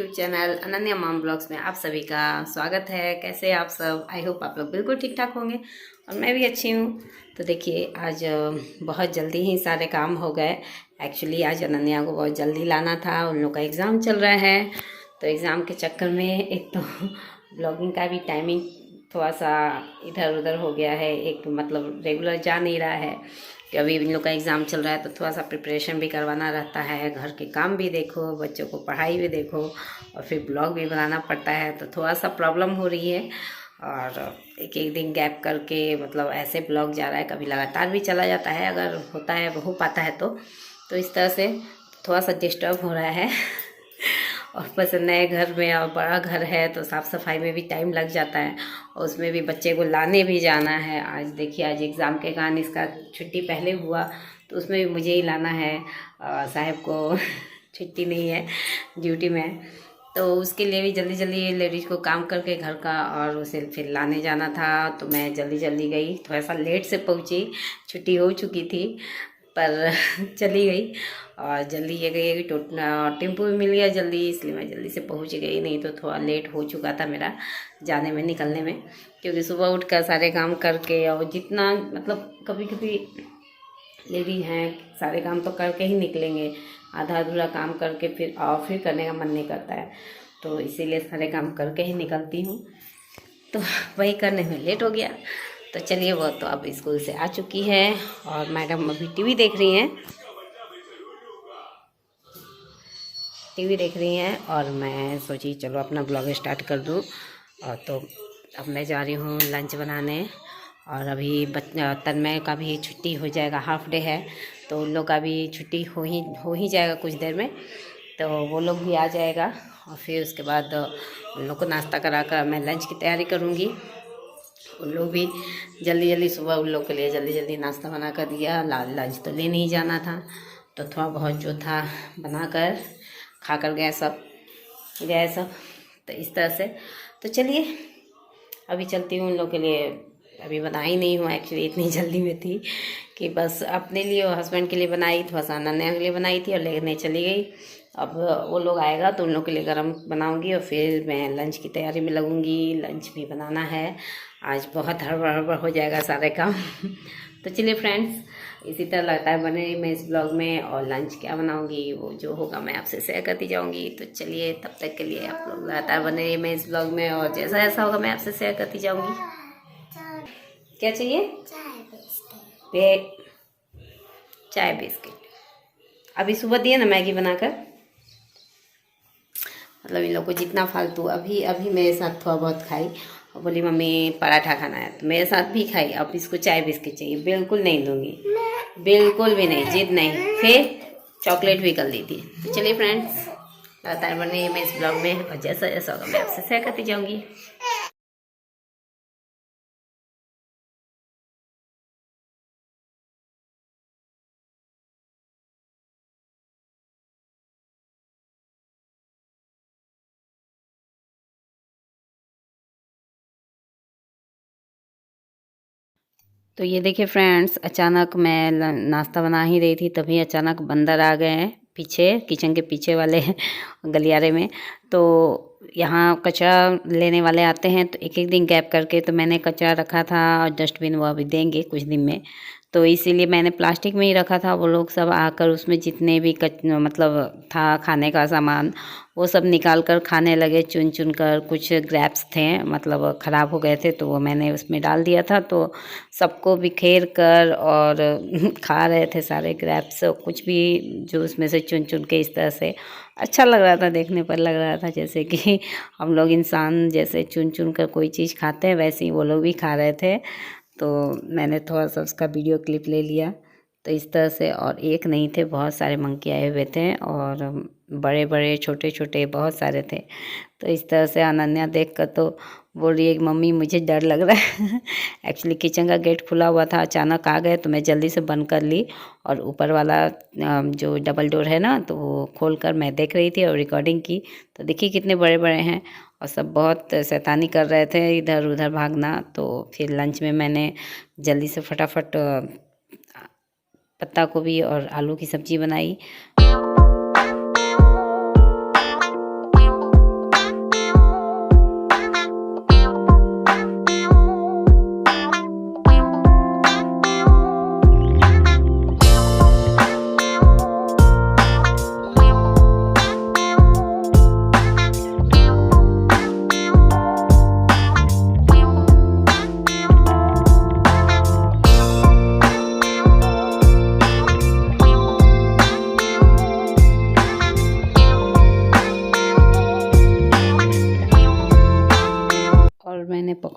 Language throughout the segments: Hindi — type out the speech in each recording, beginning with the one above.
YouTube channel Ananya mom blogs में आप सभी का स्वागत है। कैसे आप सब? आई होप आप लोग बिल्कुल ठीक ठाक होंगे और मैं भी अच्छी हूँ। तो देखिए आज बहुत जल्दी ही सारे काम हो गए। एक्चुअली आज अनन्या को बहुत जल्दी लाना था, उन लोग का एग्ज़ाम चल रहा है। तो एग्ज़ाम के चक्कर में एक तो ब्लॉगिंग का भी टाइमिंग थोड़ा सा इधर उधर हो गया है। एक मतलब रेगुलर जा नहीं रहा है कि अभी इन लोग का एग्ज़ाम चल रहा है, तो थोड़ा सा प्रिपरेशन भी करवाना रहता है। घर के काम भी देखो, बच्चों को पढ़ाई भी देखो और फिर ब्लॉग भी बनाना पड़ता है, तो थोड़ा सा प्रॉब्लम हो रही है। और एक एक दिन गैप करके मतलब ऐसे ब्लॉग जा रहा है, कभी लगातार भी चला जाता है अगर होता है, हो पाता है तो इस तरह से थोड़ा सा डिस्टर्ब हो रहा है। और बस नए घर में और बड़ा घर है तो साफ़ सफाई में भी टाइम लग जाता है और उसमें भी बच्चे को लाने भी जाना है। आज देखिए आज एग्ज़ाम के कारण इसका छुट्टी पहले हुआ तो उसमें भी मुझे ही लाना है। साहब को छुट्टी नहीं है, ड्यूटी में, तो उसके लिए भी जल्दी जल्दी लेडीज़ को काम करके घर का और उसे फिर लाने जाना था। तो मैं जल्दी जल्दी गई, थोड़ा सा लेट से पहुंची, छुट्टी हो चुकी थी पर चली गई। और जल्दी ये गई कि टेम्पो भी मिल गया जल्दी, इसलिए मैं जल्दी से पहुंच गई, नहीं तो थोड़ा लेट हो चुका था मेरा जाने में निकलने में। क्योंकि सुबह उठ कर सारे काम करके और जितना मतलब कभी कभी लेडी हैं सारे काम तो करके ही निकलेंगे, आधा अधूरा काम करके फिर करने का मन नहीं करता है, तो इसीलिए सारे काम करके ही निकलती हूँ। तो वही करने में लेट हो गया। तो चलिए वो तो अब स्कूल से आ चुकी है और मैडम अभी टीवी देख रही हैं और मैं सोची चलो अपना ब्लॉग स्टार्ट कर दूँ। और तो अब मैं जा रही हूँ लंच बनाने। और अभी तन्मय का भी छुट्टी हो जाएगा, हाफ डे है, तो उन लोग का भी छुट्टी हो ही जाएगा कुछ देर में, तो वो लोग भी आ जाएगा। और फिर उसके बाद उन लोग को नाश्ता करा कर मैं लंच की तैयारी करूँगी। उन लोग भी जल्दी जल्दी सुबह उन लोग के लिए जल्दी जल्दी नाश्ता बना कर दिया। लंच तो ले नहीं जाना था, तो थोड़ा बहुत जो था बना कर खा कर गए सब। तो इस तरह से तो चलिए अभी चलती हूँ उन लोग के लिए। अभी बनाई नहीं हूँ एक्चुअली, इतनी जल्दी में थी कि बस अपने लिए और हस्बैंड के लिए बनाई, थोड़ा सा अनन्या के लिए बनाई थी और लेने चली गई। अब वो लोग आएगा तो उन लोग के लिए गरम बनाऊंगी और फिर मैं लंच की तैयारी में लगूंगी। लंच भी बनाना है, आज बहुत हड़बड़ हो जाएगा सारे काम। तो चलिए फ्रेंड्स, इसी तरह लगता है बने रही मैं इस ब्लॉग में, और लंच क्या बनाऊंगी वो जो होगा मैं आपसे शेयर करती जाऊंगी। तो चलिए तब तक के लिए आप लोग लगातार बने रही मैं इस ब्लॉग में, और जैसा जैसा होगा मैं आपसे शेयर करती जाऊंगी। क्या चाहिए? चाय बिस्किट अभी सुबह दिए ना मैगी बनाकर, मतलब इन लोग को जितना फालतू अभी मेरे साथ थोड़ा बहुत खाई और बोली मम्मी पराठा खाना है, तो मेरे साथ भी खाई। अब इसको चाय बिस्किट चाहिए, बिल्कुल नहीं दूंगी, बिल्कुल भी नहीं, जिद नहीं। फिर चॉकलेट भी कर दी थी। तो चलिए फ्रेंड्स, लगातार बने मैं इस ब्लॉग में, और जैसा जैसा होगा मैं आपसे शेयर करती जाऊँगी। तो ये देखिए फ्रेंड्स, अचानक मैं नाश्ता बना ही रही थी, तभी अचानक बंदर आ गए हैं पीछे, किचन के पीछे वाले गलियारे में। तो यहाँ कचरा लेने वाले आते हैं तो एक एक दिन गैप करके, तो मैंने कचरा रखा था और डस्टबिन वो अभी देंगे कुछ दिन में, तो इसीलिए मैंने प्लास्टिक में ही रखा था। वो लोग सब आकर उसमें जितने भी मतलब था खाने का सामान वो सब निकाल कर खाने लगे, चुन चुन कर। कुछ ग्रैप्स थे मतलब ख़राब हो गए थे, तो वो मैंने उसमें डाल दिया था, तो सबको बिखेर कर और खा रहे थे सारे ग्रैप्स, कुछ भी जो उसमें से चुन चुन के। इस तरह से अच्छा लग रहा था, देखने पर लग रहा था जैसे कि हम लोग इंसान जैसे चुन चुन कर कोई चीज़ खाते हैं, वैसे ही वो लोग भी खा रहे थे। तो मैंने थोड़ा सा उसका वीडियो क्लिप ले लिया। तो इस तरह से, और एक नहीं थे, बहुत सारे मंकी आए हुए थे, और बड़े बड़े छोटे छोटे बहुत सारे थे। तो इस तरह से अनन्या देख कर तो बोल रही है कि मम्मी मुझे डर लग रहा है। एक्चुअली किचन का गेट खुला हुआ था, अचानक आ गए तो मैं जल्दी से बंद कर ली, और ऊपर वाला जो डबल डोर है ना, तो वो खोल कर मैं देख रही थी और रिकॉर्डिंग की। तो देखिए कितने बड़े बड़े हैं, और सब बहुत शैतानी कर रहे थे, इधर उधर भागना। तो फिर लंच में मैंने जल्दी से फटाफट पत्ता गोभी और आलू की सब्ज़ी बनाई।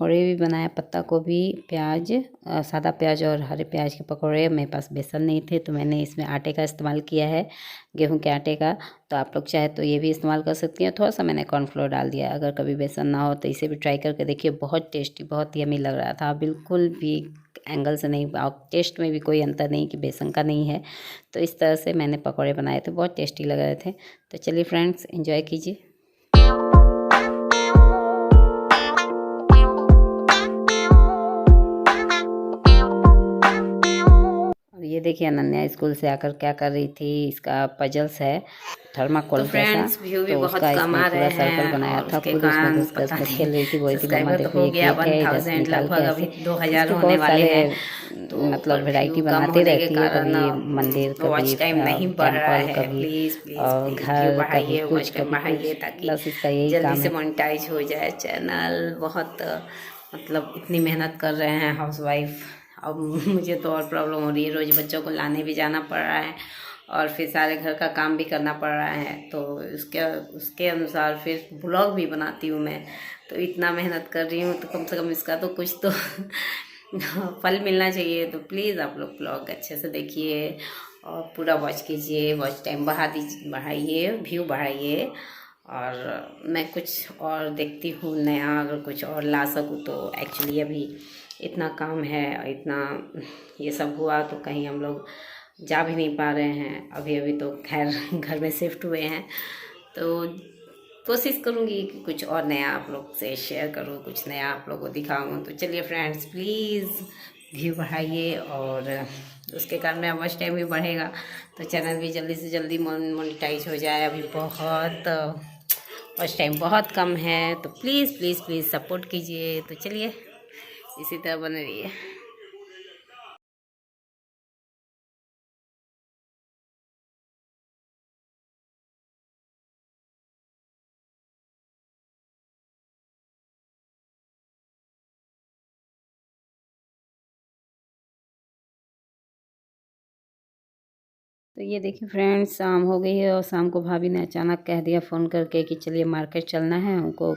पकौड़े भी बनाए, पत्ता गोभी, प्याज, सादा प्याज और हरे प्याज के पकौड़े। मेरे पास बेसन नहीं थे तो मैंने इसमें आटे का इस्तेमाल किया है, गेहूं के आटे का। तो आप लोग चाहे तो ये भी इस्तेमाल कर सकती हैं। थोड़ा सा मैंने कॉर्नफ्लोर डाल दिया। अगर कभी बेसन ना हो तो इसे भी ट्राई करके देखिए, बहुत टेस्टी, बहुत यमी लग रहा था। बिल्कुल भी एंगल से नहीं, टेस्ट में भी कोई अंतर नहीं कि बेसन का नहीं है। तो इस तरह से मैंने पकौड़े बनाए थे, बहुत टेस्टी लग रहे थे। तो चलिए फ्रेंड्स, एंजॉय कीजिए। ये देखिए अनन्या स्कूल से आकर क्या कर रही थी, इसका पजल्स है थर्माकोल तो फ्रेंड्स व्यू भी तो बहुत उसका कम इसने आ पूरा रहे सर्कल हैं बनाया और था। उसके खुद उसमें कारण घुस कर पता उसमें नहीं खेल रही थी, बोल रही थी मम्मा सब्सक्राइबर तो देखो हो ये गया केक है, इधर से 1000 निकाल के लगभग, ऐसे। अभी तो इसके 2000 होने बहुत वाले सारे हैं। तो मतलब पर वैरायटी व्यू कम बनाते होने के रहती है, कारण कभी मंदिर, कभी वॉच टाइम नहीं बढ़ रहा टेम्पल, है। कभी प्लीज़ प्लीज़ प्लीज़ व्यू घर, कभी बढ़ाइए, कुछ वॉच टाइम कभी बढ़ाइए, कुछ। ताकि बस इसका यही जल्दी काम से है। मोनेटाइज हो जाए चैनल। बहुत मतलब इतनी मेहनत कर रहे हैं हाउसवाइफ। अब मुझे तो और प्रॉब्लम हो रही है, रोज़ बच्चों को लाने भी जाना पड़ रहा है और फिर सारे घर का काम भी करना पड़ रहा है। तो उसके उसके अनुसार फिर ब्लॉग भी बनाती हूँ मैं। तो इतना मेहनत कर रही हूँ तो कम से कम इसका तो कुछ तो फल मिलना चाहिए। तो प्लीज़ आप लोग ब्लॉग अच्छे से देखिए और पूरा वॉच कीजिए, वॉच टाइम बढ़ाइए, व्यू बढ़ाइए। और मैं कुछ और देखती हूँ नया, अगर कुछ और ला सकूँ तो। एक्चुअली अभी इतना काम है और इतना ये सब हुआ तो कहीं हम लोग जा भी नहीं पा रहे हैं। अभी अभी तो खैर घर में शिफ्ट हुए हैं। तो कोशिश करूँगी कि कुछ और नया आप लोग से शेयर करूँ, कुछ नया आप लोग को दिखाऊँ। तो चलिए फ्रेंड्स, प्लीज़ व्यू बढ़ाइए और उसके कारण मेरा वॉच टाइम भी बढ़ेगा, तो चैनल भी जल्दी से जल्दी मोनेटाइज हो जाए। अभी बहुत वॉच टाइम बहुत कम है, तो प्लीज़ प्लीज़ प्लीज़ सपोर्ट कीजिए। तो चलिए इसी तरह बने रहिए। तो ये देखिए फ्रेंड्स, शाम हो गई है और शाम को भाभी ने अचानक कह दिया फ़ोन करके कि चलिए मार्केट चलना है, हमको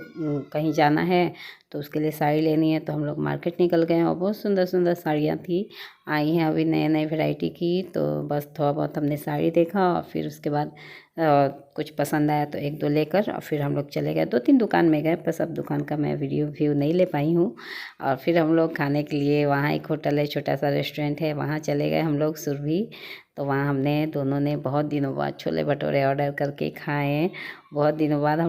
कहीं जाना है। तो उसके लिए साड़ी लेनी है। तो हम लोग मार्केट निकल गए और बहुत सुंदर सुंदर साड़ियाँ थी, आई हैं अभी नए नए वैरायटी की। तो बस थोड़ा बहुत हमने साड़ी देखा और फिर उसके बाद कुछ पसंद आया तो एक दो लेकर और फिर हम लोग चले गए। 2-3 दुकान में गए, पर सब दुकान का मैं वीडियो व्यू नहीं ले पाई हूँ। और फिर हम लोग खाने के लिए, वहाँ एक होटल है, छोटा सा रेस्टोरेंट है, वहाँ चले गए हम लोग, सुरभि। तो वहाँ हमने दोनों ने बहुत दिनों बाद छोले भटूरे ऑर्डर करके खाए। बहुत दिनों बाद हम